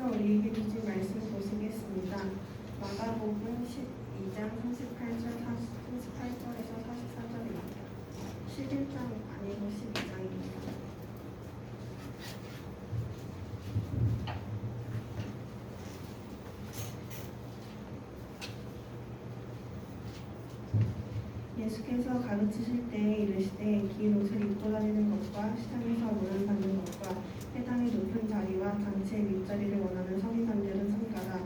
예수께서 우리에게 주신 말씀 보시겠습니다. 마가복음 12장 38절에서 44절입니다. 11장 아니고 12장입니다. 예수께서 가르치실 때에 이르시되 긴 옷을 입고 다니는 것과 시장에서 문을 받는 것과 회당의 높은 자리와 잔치의 윗자리를 원하는 서기관들은 삼가라.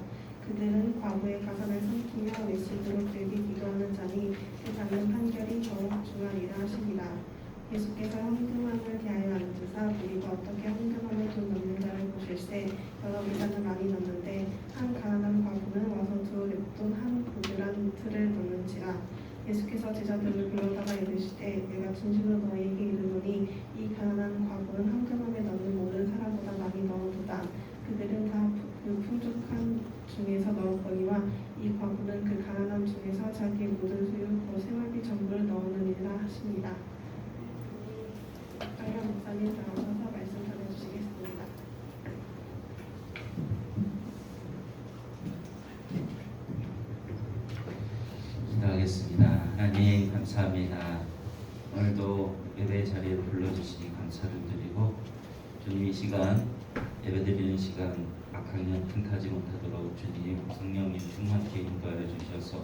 그들은 과부의 가산을 삼키며 외식으로 길게 기도하는 자니 그 받는 판결이 더욱 중하리라 하시니라. 예수께서 헌금함을 대하여 앉으사 우리가 어떻게 헌금함에 돈 넣는 자를 보실세. 여러 비자는 많이 넣는데 한 가난한 과부는 와서 두 렙돈 한 보드란 틀을 넣는지라. 예수께서 제자들을 불러다가 이르시되 내가 진실로 너희에게 이르노니 이 가난한 과부는 헌금함에 넣는 모든 사람보다 많이 넣어도다. 그들은 다 그 풍족한 중에서 넣었거니와 이 과부는 그 가난한 중에서 자기의 모든 소유 곧 생활비 전부를 넣었느니라 하십니다. 강현 목사님 나오셔서 말씀 전해주시겠습니다. 기도하겠습니다. 하나님 감사합니다. 오늘도 예배 자리에 불러주시니 감사를 드리고 주님 이 시간 예배드리는 시간 악학년 틈타지 못하도록 주님 성령님 충만케 인도하여 주셔서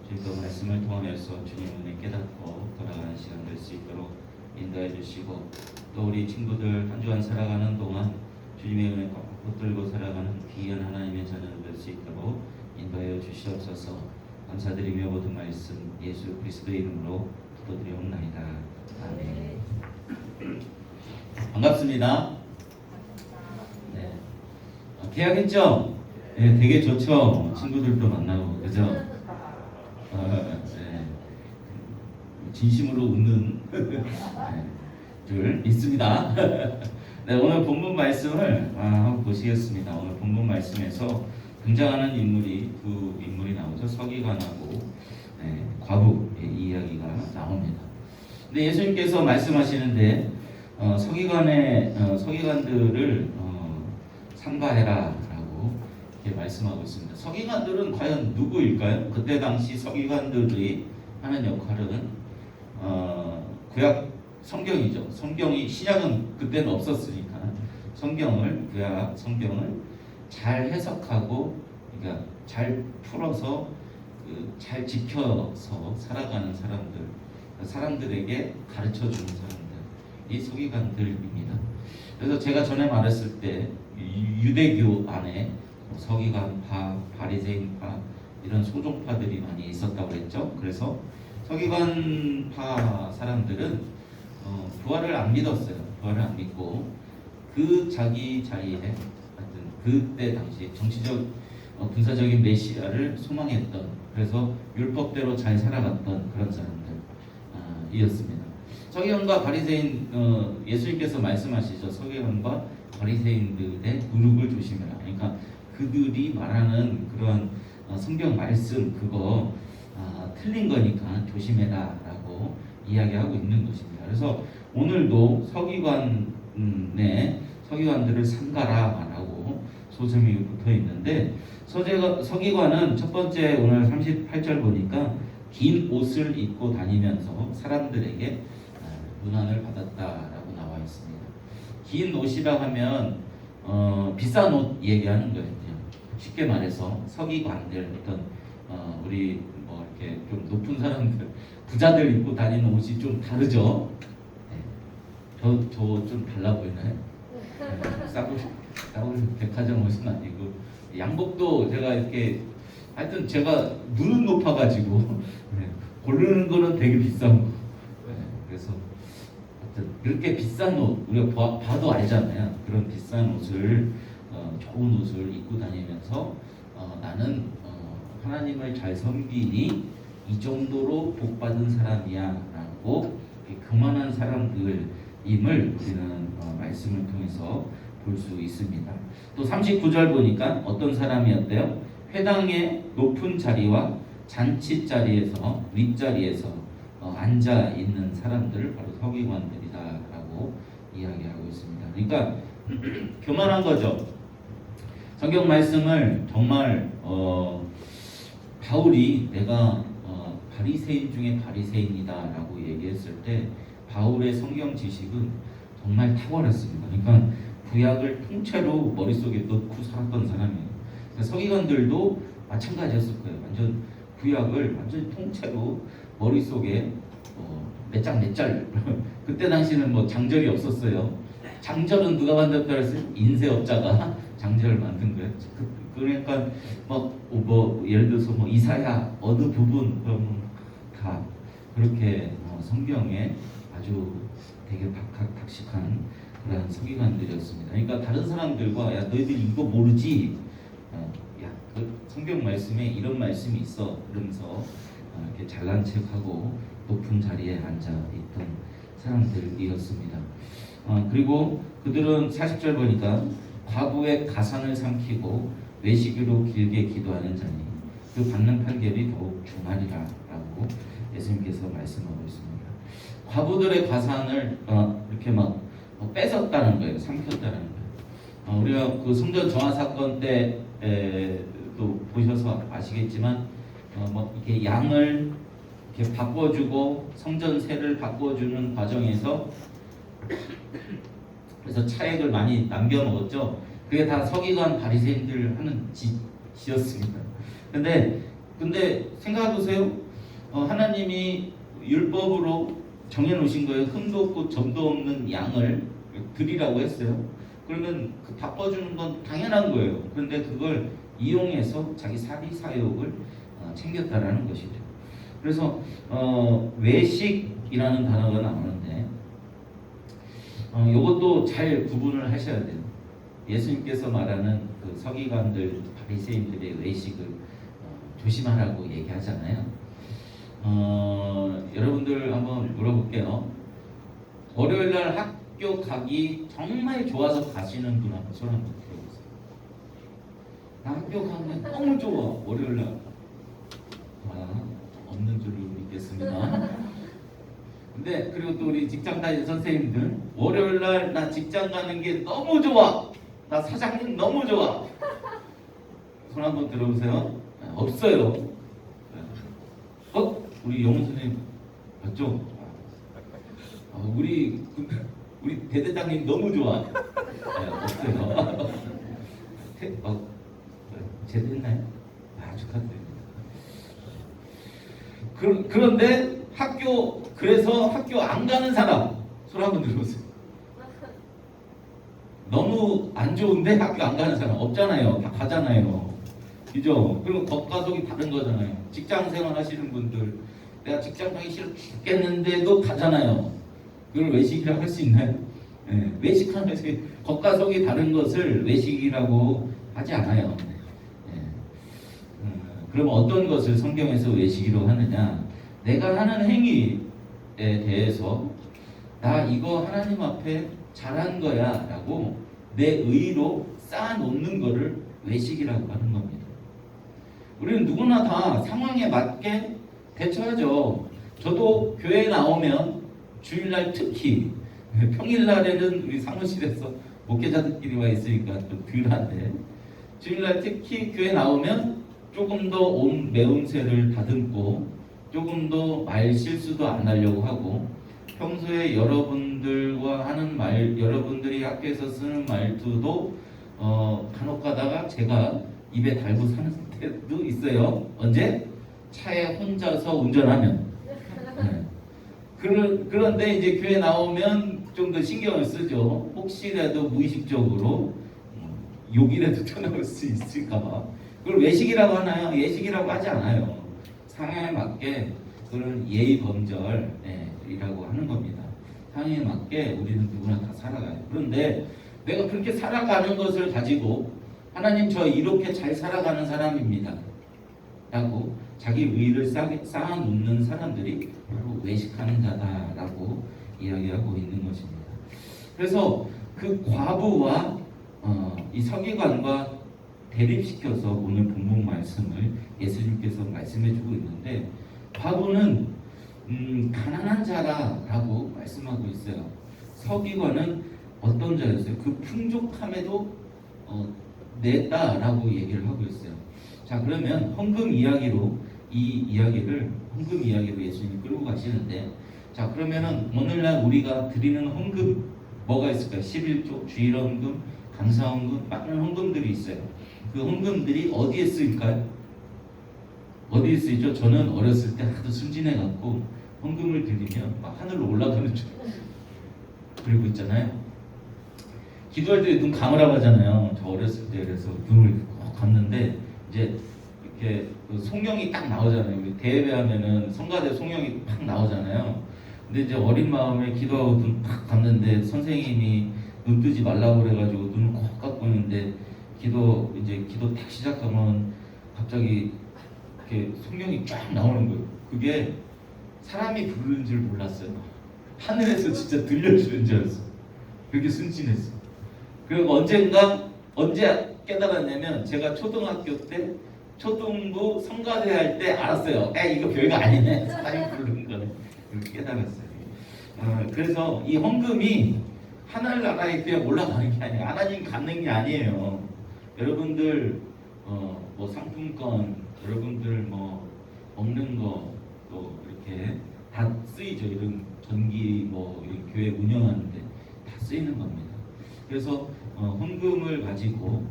주님과 말씀을 통하여서 주님 은혜 깨닫고 돌아가는 시간 될 수 있도록 인도해 주시고 또 우리 친구들 한 주간 살아가는 동안 주님의 은혜 꼭 붙들고 살아가는 귀한 하나님의 자녀들 될 수 있도록 인도하여 주시옵소서. 감사드리며 모든 말씀 예수 그리스도의 이름으로 기도드리옵나이다. 아멘. 반갑습니다. 네. 계약했죠? 네, 되게 좋죠. 친구들도 만나고 그죠? 네. 진심으로 웃는 줄 믿습니다. 네, 오늘 본문 말씀을 한번 보시겠습니다. 오늘 본문 말씀에서 등장하는 인물이 두 인물이 나오죠. 서기관하고 과부의 이야기가 나옵니다. 근데 예수님께서 말씀하시는데 서기관들을 삼가해라라고 이렇게 말씀하고 있습니다. 서기관들은 과연 누구일까요? 그때 당시 서기관들이 하는 역할은 구약 성경이죠. 성경이 신약은 그때는 없었으니까 구약 성경을 잘 해석하고, 그러니까 잘 풀어서 잘 지켜서 살아가는 사람들에게 가르쳐 주는 사람들이 서기관들입니다. 그래서 제가 전에 말했을 때 유대교 안에 서기관파, 바리새인파 이런 소종파들이 많이 있었다고 했죠. 그래서 서기관파 사람들은 부활을 안 믿었어요. 부활을 안 믿고 그 자기 자리에 그때 당시 정치적 군사적인 메시아를 소망했던, 그래서 율법대로 잘 살아갔던 그런 사람들이었습니다. 서기관과 바리새인, 예수님께서 말씀하시죠. 서기관과 바리새인들의 누룩을 조심해라. 그러니까 그들이 말하는 그런 성경 말씀 그거 틀린 거니까 조심해라라고 이야기하고 있는 것입니다. 그래서 오늘도 서기관들을 삼가라라고 소점이 붙어 있는데, 서기관은 첫 번째 오늘 38절 보니까 긴 옷을 입고 다니면서 사람들에게 문안을 받았다라고 나와 있습니다. 긴 옷이라 하면 비싼 옷 얘기하는 거예요. 쉽게 말해서 서기관들 어떤 우리 뭐 이렇게 좀 높은 사람들 부자들 입고 다니는 옷이 좀 다르죠. 저 좀 달라 보이나요? 싸고 백화점 옷은 아니고, 양복도 제가 이렇게 하여튼 제가 눈은 높아가지고 고르는 거는 되게 비싼 거. 그래서 하여튼 이렇게 비싼 옷 우리가 봐도 알잖아요. 그런 비싼 옷을 좋은 옷을 입고 다니면서 나는 하나님을 잘 섬기니 이 정도로 복 받은 사람이야라고 교만한 사람들임을 우리는 말씀을 통해서 볼 수 있습니다. 또 39절 보니까 어떤 사람이었대요? 회당의 높은 자리와 잔치 자리에서 윗자리에서 앉아 있는 사람들을 바로 서기관들이다라고 이야기하고 있습니다. 그러니까 교만한 거죠. 성경 말씀을 정말 바울이 내가 바리새인 중에 바리새인이다라고 얘기했을 때 바울의 성경 지식은 정말 탁월했습니다. 그러니까 구약을 통째로 머릿속에 넣고 살았던 사람이에요. 그러니까 서기관들도 마찬가지였을 거예요. 완전 구약을 완전 통째로 머릿속에 몇 장 몇 절 그때 당시는 뭐 장절이 없었어요. 장절은 누가 만들었다 그랬어요? 인쇄업자가 장절을 만든 거예요. 그러니까 뭐 예를 들어서 뭐 이사야 어느 부분 다 그렇게 성경에 아주 되게 박학다식한 그런 서기관들이었습니다. 그러니까 다른 사람들과 야 너희들이 이거 모르지? 야 그 성경 말씀에 이런 말씀이 있어. 그러면서 이렇게 잘난 척하고 높은 자리에 앉아 있던 사람들이었습니다. 그리고 그들은 40절 보니까 과부의 가산을 삼키고 외식으로 길게 기도하는 자니 그 받는 판결이 더욱 중하리라라고 예수님께서 말씀하고 있습니다. 과부들의 가산을 이렇게 막 뺏었다는 거예요. 삼켰다는 거예요. 우리가 그 성전 정화 사건 때도 보셔서 아시겠지만 뭐 이렇게 양을 이렇게 바꿔주고 성전세를 바꿔주는 과정에서 그래서 차액을 많이 남겨 먹었죠. 그게 다 서기관 바리새인들 하는 짓이었습니다. 근데 생각해 보세요. 하나님이 율법으로 정해놓으신 거예요. 흠도 없고 점도 없는 양을 드리라고 했어요. 그러면 그 바꿔주는 건 당연한 거예요. 그런데 그걸 이용해서 자기 사비 사욕을 챙겼다라는 것이죠. 그래서 외식이라는 단어가 나오는데 이것도 잘 구분을 하셔야 돼요. 예수님께서 말하는 그 서기관들 바리새인들의 외식을 조심하라고 얘기하잖아요. 여러분들 한번 물어볼게요. 월요일날 학교 가기 정말 좋아서 가시는 분 한번 손 한번 들어보세요. 나 학교 가면 너무 좋아. 월요일날 없는 줄로 믿겠습니다. 근데 그리고 또 우리 직장 다니는 선생님들 월요일날 나 직장 가는 게 너무 좋아. 나 사장님 너무 좋아. 손 한번 들어보세요. 없어요. 우리 영훈 선생님 맞죠? 우리 대대장님 너무 좋아. 없어요. 제대했나요? 축하드립니다. 그런데 그래서 학교 안 가는 사람 손 한번 들어보세요. 너무 안 좋은데 학교 안 가는 사람 없잖아요. 다 가잖아요. 그죠? 그리고 겉과 속이 다른 거잖아요. 직장 생활 하시는 분들 내가 직장 가기 싫어 죽겠는데도 가잖아요. 그걸 외식이라고 할 수 있나요? 네, 외식하는 것이 겉과 속이 다른 것을 외식이라고 하지 않아요. 네. 그럼 어떤 것을 성경에서 외식이라고 하느냐? 내가 하는 행위에 대해서 나 이거 하나님 앞에 잘한 거야 라고 내 의로 쌓아놓는 거를 외식이라고 하는 겁니다. 우리는 누구나 다 상황에 맞게 대처하죠. 저도 교회에 나오면 주일날 특히 평일날에는 우리 사무실에서 목회자들끼리 와 있으니까 좀 덜한데 주일날 특히 교회 나오면 조금 더 온 매운새를 다듬고 조금 더 말 실수도 안 하려고 하고 평소에 여러분들과 하는 말, 여러분들이 학교에서 쓰는 말투도 간혹 가다가 제가 입에 달고 사는 때도 있어요. 언제? 차에 혼자서 운전하면. 네. 그런데 이제 교회 나오면 좀 더 신경을 쓰죠. 혹시라도 무의식적으로 욕이라도 터나올 수 있을까봐. 그걸 외식이라고 하나요? 예식이라고 하지 않아요. 상황에 맞게 그런 예의 범절이라고 하는 겁니다. 상황에 맞게 우리는 누구나 다 살아가요. 그런데 내가 그렇게 살아가는 것을 가지고 하나님 저 이렇게 잘 살아가는 사람입니다 라고 자기 의의를 쌓아놓는 사람들이 바로 외식하는 자다라고 이야기하고 있는 것입니다. 그래서 그 과부와 이 서기관과 대립시켜서 오늘 본문 말씀을 예수님께서 말씀해주고 있는데 과부는 가난한 자라라고 말씀하고 있어요. 서기관은 어떤 자였어요? 그 풍족함에도 냈다라고 얘기를 하고 있어요. 자, 그러면 헌금 이야기로 헌금 이야기로 예수님이 끌고 가시는데, 자, 그러면은 오늘날 우리가 드리는 헌금 뭐가 있을까요? 11조, 주일 헌금, 감사 헌금, 많은 헌금들이 있어요. 그 헌금들이 어디에 쓰일까요? 어디에 쓰이죠? 저는 어렸을 때 하도 순진해 갖고 헌금을 드리면 막 하늘로 올라가는 줄 그리고 있잖아요. 기도할 때 눈 감으라고 하잖아요. 저 어렸을 때 그래서 눈을 꼭 감는데 이제 이렇게 그 송영이 딱 나오잖아요. 우리 대예배하면은 성가대 송영이 팍 나오잖아요. 근데 이제 어린 마음에 기도하고 눈 팍 감는데 선생님이 눈 뜨지 말라고 그래가지고 눈을 꼭 감고 있는데 기도 딱 시작하면 갑자기 이렇게 송영이 쫙 나오는 거예요. 그게 사람이 부르는 줄 몰랐어요. 하늘에서 진짜 들려주는 줄 알았어. 그렇게 순진했어. 그리고 언제 깨달았냐면 제가 초등학교 때 초등부 성가대 할 때 알았어요. 이거 별거 아니네. 사람이 부르는 거네. 그렇게 깨달았어요. 그래서 이 헌금이 하늘나라에 그냥 올라가는 게 아니에요. 하나님 갖는 게 아니에요. 여러분들 뭐 상품권, 여러분들 뭐 먹는 거 또 이렇게 다 쓰이죠. 이런 전기 뭐 이런 교회 운영하는데 다 쓰이는 겁니다. 그래서 헌금을 가지고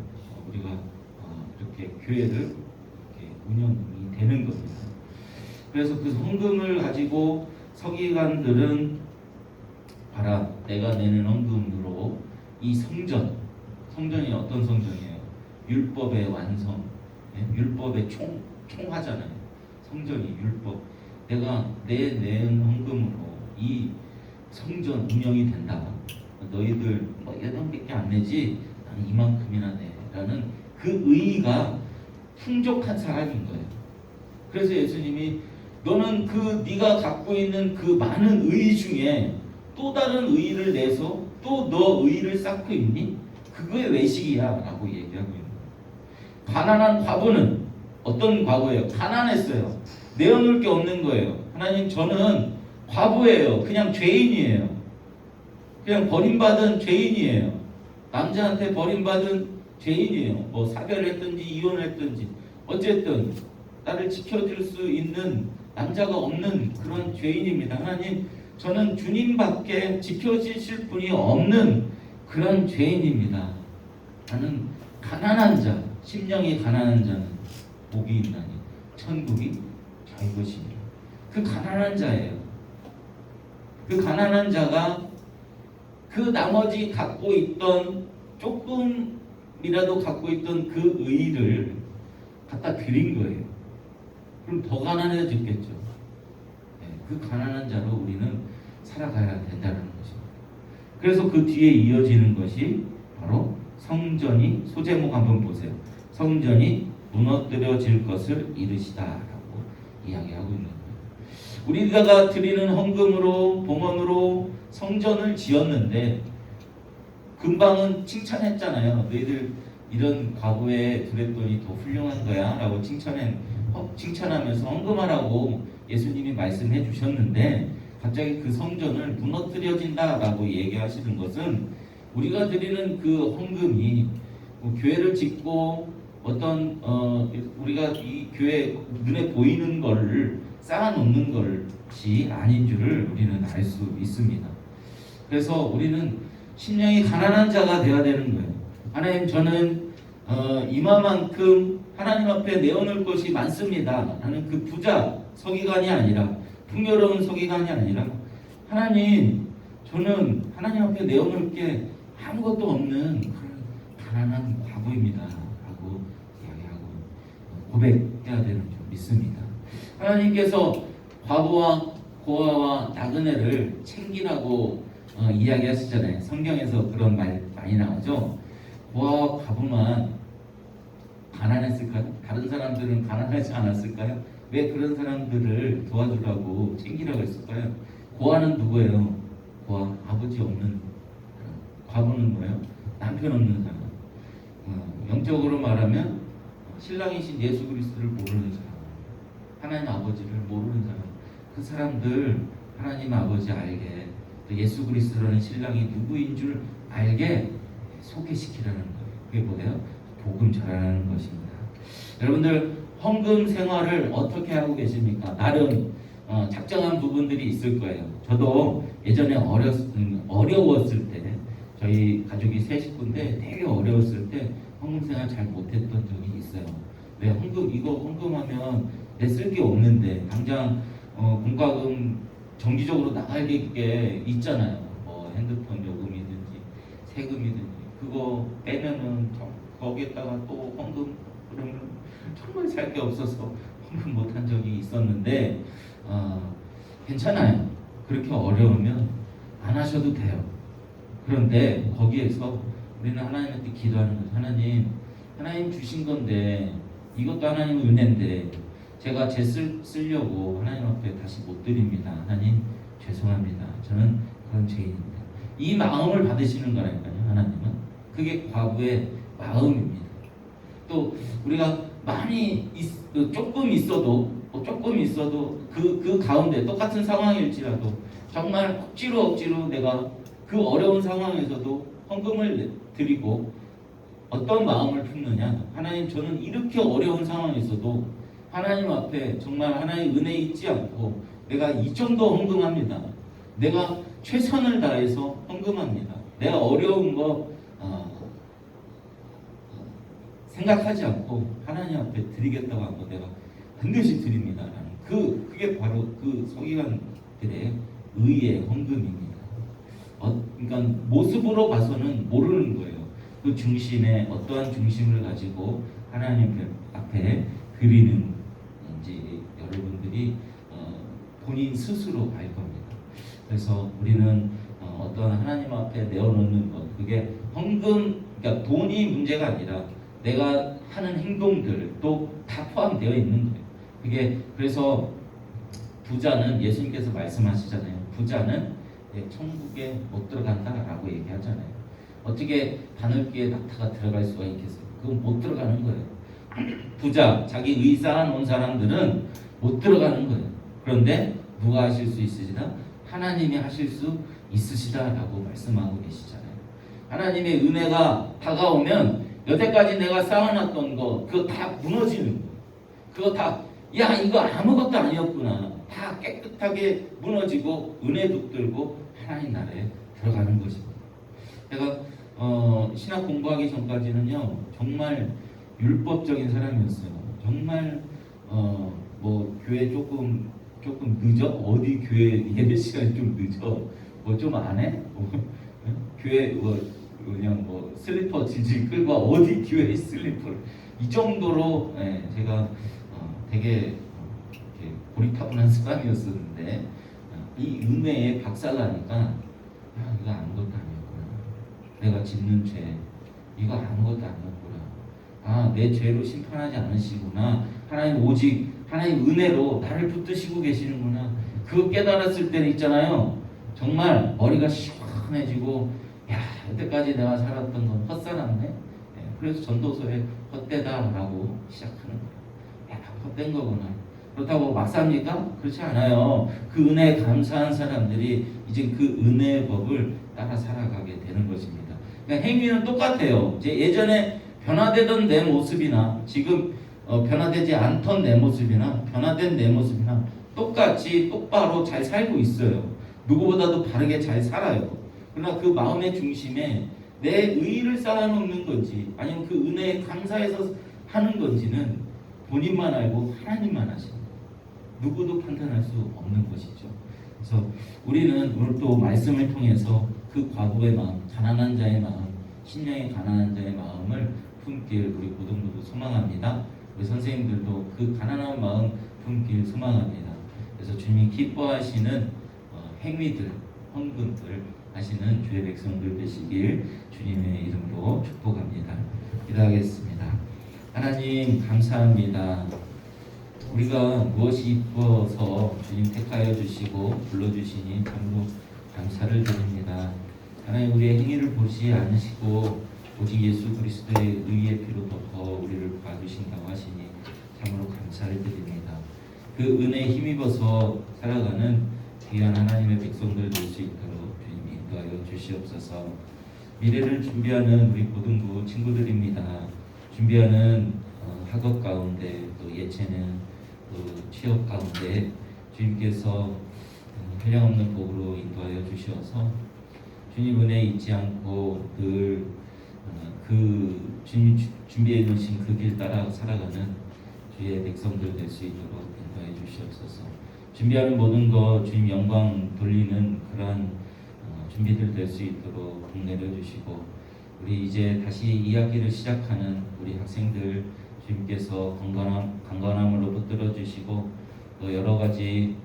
우리가 이렇게 교회를 이렇게 운영이 되는 겁니다. 그래서 그 헌금을 가지고 서기관들은 봐라, 내가 내는 헌금으로 이 성전이 어떤 성전이에요? 율법의 완성, 율법의 총하잖아요. 성전이 율법. 내가 내는 헌금으로 이 성전 운영이 된다. 너희들 뭐 800개 안 내지 나는 이만큼이나 내라는 그 의의가 풍족한 사람인 거예요. 그래서 예수님이 너는 네가 갖고 있는 그 많은 의의 중에 또 다른 의의를 내서 또 너 의의를 쌓고 있니? 그거의 외식이야 라고 얘기하고 있는 거예요. 가난한 과부는 어떤 과부예요? 가난했어요. 내어놓을 게 없는 거예요. 하나님, 저는 과부예요. 그냥 죄인이에요. 그냥 버림받은 죄인이에요. 남자한테 버림받은 죄인이에요. 뭐 사별했든지 이혼했든지 어쨌든 나를 지켜줄 수 있는 남자가 없는 그런 죄인입니다. 하나님, 저는 주님밖에 지켜주실 분이 없는 그런 죄인입니다. 나는 가난한 자, 심령이 가난한 자는 복이 있나니 천국이 저희 것입니다. 그 가난한 자예요. 그 가난한 자가 그 나머지 갖고 있던 조금이라도 갖고 있던 그 의의를 갖다 드린 거예요. 그럼 더 가난해졌겠죠. 그 가난한 자로 우리는 살아가야 된다는 것입니다. 그래서 그 뒤에 이어지는 것이 바로 성전이, 소제목 한번 보세요. 성전이 무너뜨려질 것을 이르시다라고 이야기하고 있는 거예요. 우리가 드리는 헌금으로, 봉헌으로 성전을 지었는데 금방은 칭찬했잖아요. 너희들 이런 과부에 드렸더니 더 훌륭한 거야 라고 칭찬하면서 헌금하라고 예수님이 말씀해 주셨는데 갑자기 그 성전을 무너뜨려진다 라고 얘기하시는 것은 우리가 드리는 그 헌금이 교회를 짓고 어떤 우리가 이 교회 눈에 보이는 거를 쌓아놓는 것이 아닌 줄을 우리는 알 수 있습니다. 그래서 우리는 심령이 가난한 자가 되어야 되는 거예요. 하나님, 저는 이마만큼 하나님 앞에 내어놓을 것이 많습니다. 나는 그 부자 서기관이 아니라, 풍요로운 서기관이 아니라, 하나님, 저는 하나님 앞에 내어놓을 게 아무것도 없는 그런 가난한 과부입니다 라고 이야기하고 고백해야 되는 줄 믿습니다. 하나님께서 과부와 고아와 나그네를 챙기라고 이야기하시잖아요. 성경에서 그런 말 많이 나오죠. 고아와 과부만 가난했을까요? 다른 사람들은 가난하지 않았을까요? 왜 그런 사람들을 도와주라고 챙기라고 했을까요? 고아는 누구예요? 고아, 아버지 없는 사람. 과부는 뭐예요? 남편 없는 사람. 영적으로 말하면 신랑이신 예수 그리스도를 모르는 사람, 하나님 아버지를 모르는 사람, 그 사람들 하나님 아버지 알게, 또 예수 그리스도라는 신랑이 누구인 줄 알게 소개시키라는 거예요. 그게 뭐예요? 복음 전하는 것입니다. 여러분들 헌금 생활을 어떻게 하고 계십니까? 나름 작정한 부분들이 있을 거예요. 저도 예전에 어려웠을 때 저희 가족이 세 식구인데 되게 어려웠을 때 헌금 생활 잘 못했던 적이 있어요. 왜 이거 헌금하면 내 쓸 게 없는데 당장 공과금 정기적으로 나갈 게 있잖아요. 뭐 핸드폰 요금이든지 세금이든지 그거 빼면은 거기에다가 또 헌금 그러면 정말 살 게 없어서 헌금 못한 적이 있었는데 괜찮아요. 그렇게 어려우면 안 하셔도 돼요. 그런데 거기에서 우리는 하나님한테 기도하는 거죠. 하나님 주신 건데 이것도 하나님의 은혜인데 제가 쓰려고 하나님 앞에 다시 못 드립니다. 하나님 죄송합니다. 저는 그런 죄인입니다. 이 마음을 받으시는 거라니까요. 하나님은 그게 과부의 마음입니다. 또 우리가 조금 있어도 그 가운데 똑같은 상황일지라도 정말 억지로 내가 그 어려운 상황에서도 헌금을 드리고 어떤 마음을 품느냐. 하나님, 저는 이렇게 어려운 상황에서도 하나님 앞에 정말 하나님의 은혜 잊지 않고 내가 이 정도 헌금합니다. 내가 최선을 다해서 헌금합니다. 내가 어려운 거 생각하지 않고 하나님 앞에 드리겠다고 하고 내가 반드시 드립니다라는 그게 바로 그 서기관들의 의의 헌금입니다. 그러니까 모습으로 봐서는 모르는 거예요. 그 중심에 어떠한 중심을 가지고 하나님 앞에 드리는지 여러분들이 본인 스스로 알 겁니다. 그래서 우리는 어떤 하나님 앞에 내어놓는 것, 그게 헌금, 그러니까 돈이 문제가 아니라 내가 하는 행동들도 다 포함되어 있는 거예요. 그게 그래서 부자는 예수님께서 말씀하시잖아요. 부자는 천국에 못 들어간다라고 얘기하잖아요. 어떻게 바늘귀에 낙타가 들어갈 수가 있겠어요? 그건 못 들어가는 거예요. 부자, 자기 의 쌓아놓은 사람들은 못 들어가는 거예요. 그런데 누가 하실 수 있으시다? 하나님이 하실 수 있으시다라고 말씀하고 계시잖아요. 하나님의 은혜가 다가오면 여태까지 내가 쌓아놨던 거 그거 다 무너지는 거예요. 그거 다 이거 아무것도 아니었구나. 다 깨끗하게 무너지고 은혜 붙들고 하나님 나라에 들어가는 것입니다. 제가 신학 공부하기 전까지는요 정말 율법적인 사람이었어요. 정말 뭐 교회 조금 늦어? 어디 교회 예배 시간이 좀 늦어? 뭐 좀 안 해? 교회 그냥 슬리퍼 질질 끌고 어디 교회 슬리퍼를 이 정도로 제가 되게 고리타분한 습관이었었는데 이 은혜에 박살나니까 이거 아무것도 아니었구나. 내가 짓는 죄 이거 아무것도 아니었구나. 내 죄로 심판하지 않으시구나. 하나님 오직 하나님 은혜로 나를 붙드시고 계시는구나. 그거 깨달았을 때는 있잖아요. 정말 머리가 시원해지고 여태까지 내가 살았던 건 헛살았네. 그래서 전도서에 헛되다라고 시작하는 거예요. 헛된 거구나. 그렇다고 막 삽니까? 그렇지 않아요. 그 은혜에 감사한 사람들이 이제 그 은혜의 법을 따라 살아가게 되는 것입니다. 그러니까 행위는 똑같아요. 예전에 변화되던 내 모습이나 지금 변화되지 않던 내 모습이나 변화된 내 모습이나 똑같이 똑바로 잘 살고 있어요. 누구보다도 바르게 잘 살아요. 그러나 그 마음의 중심에 내 의의를 쌓아놓는 건지 아니면 그 은혜에 감사해서 하는 건지는 본인만 알고 하나님만 아십니다. 누구도 판단할 수 없는 것이죠. 그래서 우리는 오늘 또 말씀을 통해서 그 과부의 마음, 가난한 자의 마음, 심령의 가난한 자의 마음을 품길 우리 고등부도 소망합니다. 우리 선생님들도 그 가난한 마음 품길 소망합니다. 그래서 주님이 기뻐하시는 행위들, 헌금들 하시는 주의 백성들 되시길 주님의 이름으로 축복합니다. 기도하겠습니다. 하나님 감사합니다. 우리가 무엇이 이뻐서 주님 택하여 주시고 불러주시니 참으로 감사를 드립니다. 하나님 우리의 행위를 보지 않으시고 오직 예수 그리스도의 의의 피로 덮어 우리를 봐주신다고 하시니 참으로 감사를 드립니다. 그 은혜에 힘입어서 살아가는 귀한 하나님의 백성들 될 수 있도록 주님이 인도하여 주시옵소서. 미래를 준비하는 우리 고등부 친구들입니다. 준비하는 학업 가운데 또 예체능 또 취업 가운데 주님께서 한량없는 복으로 인도하여 주시어서 주님 은혜 잊지 않고 늘 그 주님 준비해 놓으신 그 길 따라 살아가는 주의 백성들 될 수 있도록 인도하여 주시옵소서. 준비하는 모든 것 주님 영광 돌리는 그러한 준비들 될 수 있도록 복 내려 주시고, 우리 이제 다시 2학기를 시작하는 우리 학생들 주님께서 강건함으로 붙들어 주시고 또 여러 가지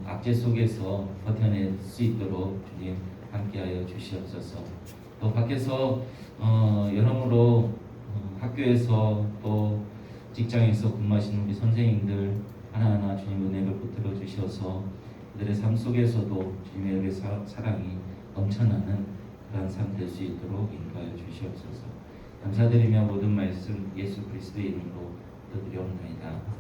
악재 속에서 버텨낼 수 있도록 주님 함께하여 주시옵소서. 또 밖에서 여러모로 학교에서 또 직장에서 근무하시는 우리 선생님들 하나하나 주님 은혜를 붙들어 주셔서 그들의 삶 속에서도 주님의 은혜 사랑이 넘쳐나는 그런 삶 될 수 있도록 인도하여 주시옵소서. 감사드리며 모든 말씀 예수 그리스도의 이름으로 기도드리옵나이다.